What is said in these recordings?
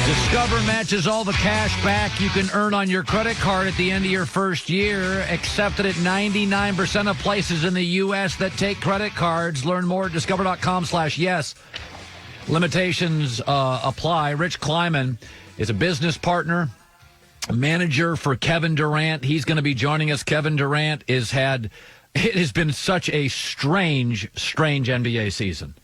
Discover matches all the cash back you can earn on your credit card at the end of your first year. Accepted at 99% of places in the U.S. that take credit cards. Learn more at discover.com/yes. Limitations apply. Rich Kleiman is a business partner, a manager for Kevin Durant. He's going to be joining us. Kevin Durant it has been such a strange NBA season.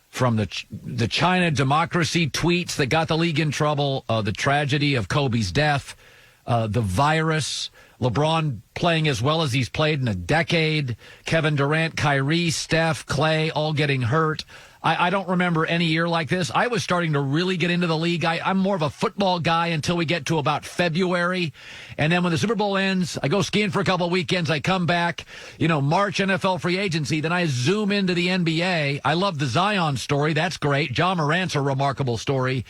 From the China democracy tweets that got the league in trouble, the tragedy of Kobe's death, the virus, LeBron playing as well as he's played in a decade, Kevin Durant, Kyrie, Steph, Clay, all getting hurt. I don't remember any year like this. I was starting to really get into the league. I'm more of a football guy until we get to about February. And then when the Super Bowl ends, I go skiing for a couple of weekends. I come back, March NFL free agency. Then I zoom into the NBA. I love the Zion story. That's great. Ja Morant's a remarkable story.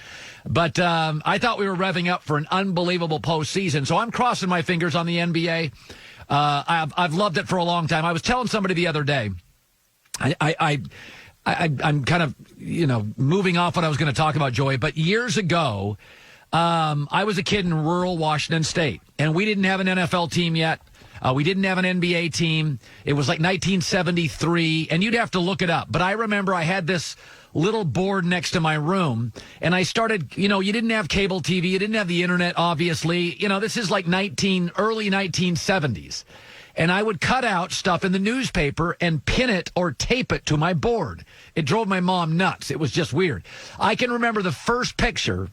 But I thought we were revving up for an unbelievable postseason. So I'm crossing my fingers on the NBA. I've loved it for a long time. I was telling somebody the other day, I'm kind of, moving off what I was going to talk about, Joey. But years ago, I was a kid in rural Washington State, and we didn't have an NFL team yet. We didn't have an NBA team. It was like 1973, and you'd have to look it up. But I remember I had this little board next to my room, and I started, you didn't have cable TV. You didn't have the internet, obviously. This is like early 1970s. And I would cut out stuff in the newspaper and pin it or tape it to my board. It drove my mom nuts. It was just weird. I can remember the first picture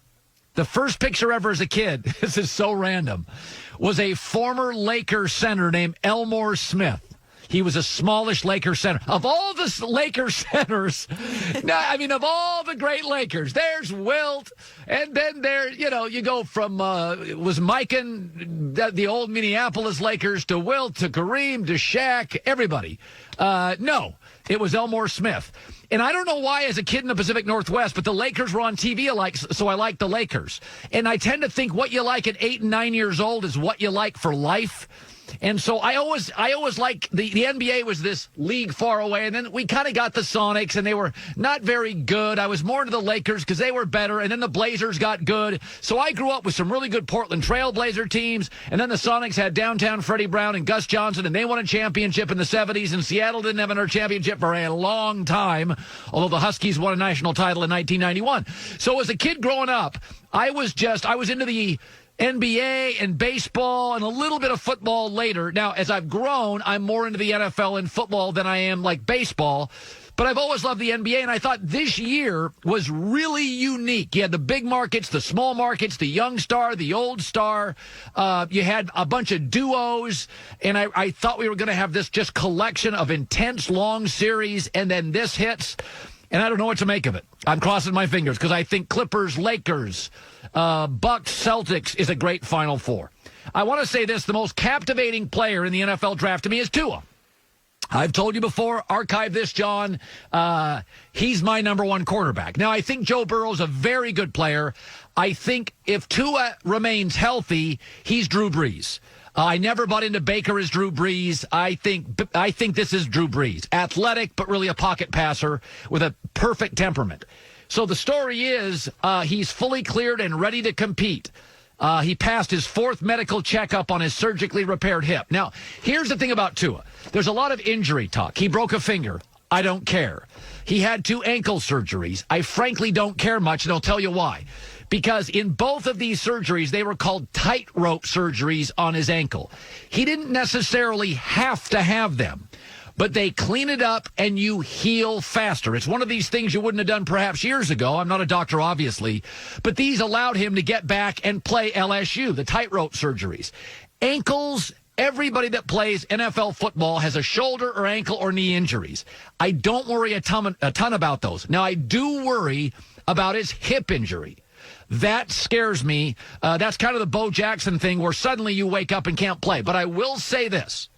ever as a kid, this is so random, was a former Lakers center named Elmore Smith. He was a smallish Lakers center. Of all the Lakers centers, of all the great Lakers, there's Wilt, and then there, you go from, was Mikan, the old Minneapolis Lakers, to Wilt, to Kareem, to Shaq, everybody. No, it was Elmore Smith. And I don't know why as a kid in the Pacific Northwest, but the Lakers were on TV so I liked the Lakers. And I tend to think what you like at 8 and 9 years old is what you like for life. And so I always like the NBA was this league far away, and then we kind of got the Sonics, and they were not very good. I was more into the Lakers because they were better, and then the Blazers got good. So I grew up with some really good Portland Trail Blazer teams, and then the Sonics had downtown Freddie Brown and Gus Johnson, and they won a championship in the 70s, and Seattle didn't have another championship for a long time, although the Huskies won a national title in 1991. So as a kid growing up, I was into the NBA and baseball and a little bit of football later. Now, as I've grown, I'm more into the NFL and football than I am like baseball. But I've always loved the NBA, and I thought this year was really unique. You had the big markets, the small markets, the young star, the old star. You had a bunch of duos, and I thought we were going to have this just collection of intense, long series, and then this hits. And I don't know what to make of it. I'm crossing my fingers because I think Clippers, Lakers, Bucks, Celtics is a great Final Four. I want to say this. The most captivating player in the NFL draft to me is Tua. I've told you before, archive this, John. He's my number one quarterback. Now, I think Joe Burrow's a very good player. I think if Tua remains healthy, he's Drew Brees. I never bought into Baker as Drew Brees. I think this is Drew Brees. Athletic, but really a pocket passer with a perfect temperament. So the story is he's fully cleared and ready to compete. He passed his 4th medical checkup on his surgically repaired hip. Now, here's the thing about Tua. There's a lot of injury talk. He broke a finger. I don't care. He had 2 ankle surgeries. I frankly don't care much, and I'll tell you why. Because in both of these surgeries, they were called tightrope surgeries on his ankle. He didn't necessarily have to have them, but they clean it up and you heal faster. It's one of these things you wouldn't have done perhaps years ago. I'm not a doctor, obviously, but these allowed him to get back and play LSU, the tightrope surgeries. Ankles, everybody that plays NFL football has a shoulder or ankle or knee injuries. I don't worry a ton about those. Now, I do worry about his hip injury. That scares me. That's kind of the Bo Jackson thing where suddenly you wake up and can't play. But I will say this.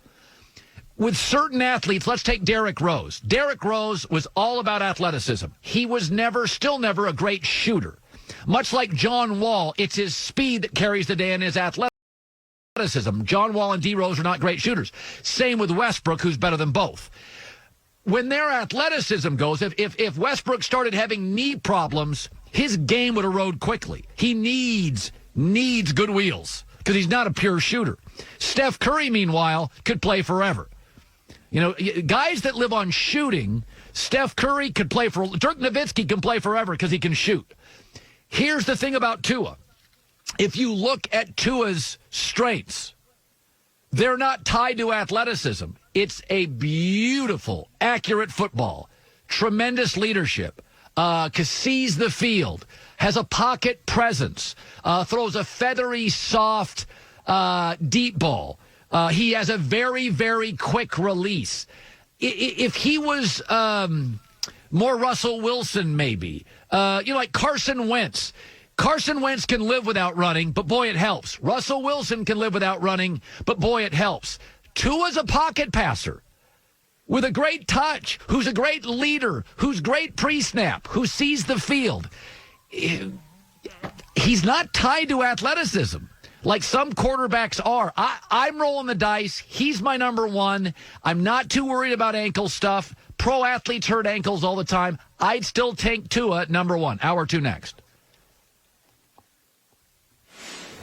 With certain athletes, let's take Derrick Rose. Derrick Rose was all about athleticism. He was still never a great shooter. Much like John Wall, it's his speed that carries the day and his athleticism. John Wall and D. Rose are not great shooters. Same with Westbrook, who's better than both. when their athleticism goes, if Westbrook started having knee problems, his game would erode quickly. He needs good wheels because he's not a pure shooter. Steph Curry, meanwhile, could play forever. You know, guys that live on shooting, Steph Curry could play for, Dirk Nowitzki can play forever because he can shoot. Here's the thing about Tua. If you look at Tua's strengths, they're not tied to athleticism. It's a beautiful, accurate football, tremendous leadership, sees the field, has a pocket presence, throws a feathery, soft, deep ball. He has a very, very quick release. If he was more Russell Wilson, maybe, like Carson Wentz. Carson Wentz can live without running, but boy, it helps. Russell Wilson can live without running, but boy, it helps. Tua's a pocket passer with a great touch, who's a great leader, who's great pre-snap, who sees the field. He's not tied to athleticism like some quarterbacks are. I'm rolling the dice. He's my number one. I'm not too worried about ankle stuff. Pro athletes hurt ankles all the time. I'd still take Tua at number one. Hour two next.